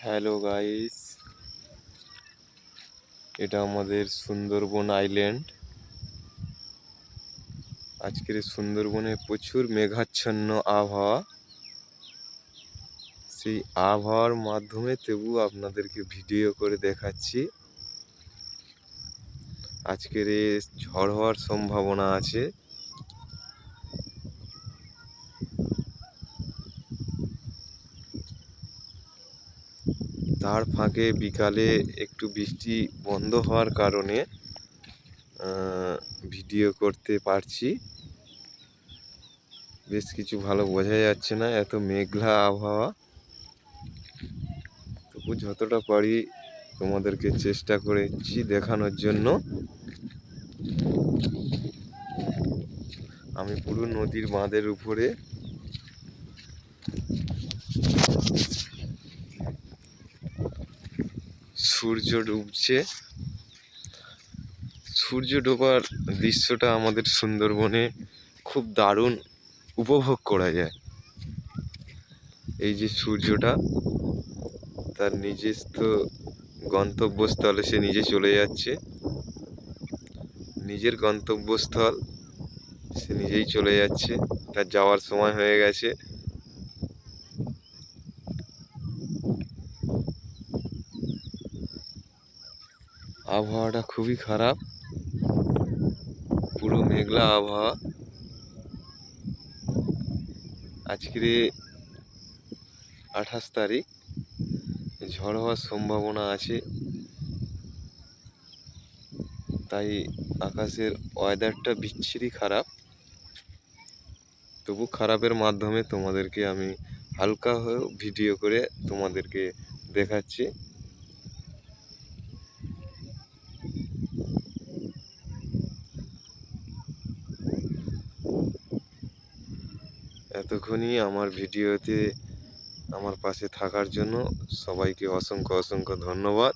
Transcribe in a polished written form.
Hello guys, এটা আমাদের Sundarban island. আজকের সুন্দরবনে প্রচুর মেঘাচ্ছন্ন আবহাওয়া। সেই আবহাওয়ার মাধ্যমে তবু আপনাদেরকে ভিডিও করে দেখাচ্ছি। আজকের ঝড় হওয়ার সম্ভাবনা আছে। তার ফাঁকে বিকালে একটু বৃষ্টি বন্ধ হওয়ার কারণে ভিডিও করতে পারছি। বেশ কিছু ভালো বোঝা যাচ্ছে না, এত মেঘলা আবহাওয়া। তবু যতটা পারি তোমাদেরকে চেষ্টা করেছি দেখানোর জন্য। আমি পুরো নদীর বাঁধের উপরে। সূর্য ডুবছে। সূর্য ডোবার দৃশ্যটা আমাদের সুন্দরবনে খুব দারুণ উপভোগ করা যায়। এই যে সূর্যটা তার নিজস্ব গন্তব্যস্থলে সে নিজে চলে যাচ্ছে। নিজের গন্তব্যস্থল সে নিজেই চলে যাচ্ছে, তার যাওয়ার সময় হয়ে গেছে। আবহাওয়াটা খুবই খারাপ, পুরো মেঘলা আবহাওয়া। আজকের 28 তারিখ, ঝড় হওয়ার সম্ভাবনা আছে। তাই আকাশের ওয়েদারটা বিচ্ছিরি খারাপ। তবু খারাপের মাধ্যমে তোমাদেরকে আমি হালকা হয়ে ভিডিও করে তোমাদেরকে দেখাচ্ছি। এতক্ষণই আমার ভিডিওতে আমার পাশে থাকার জন্য সবাইকে অসংখ্য অসংখ্য ধন্যবাদ।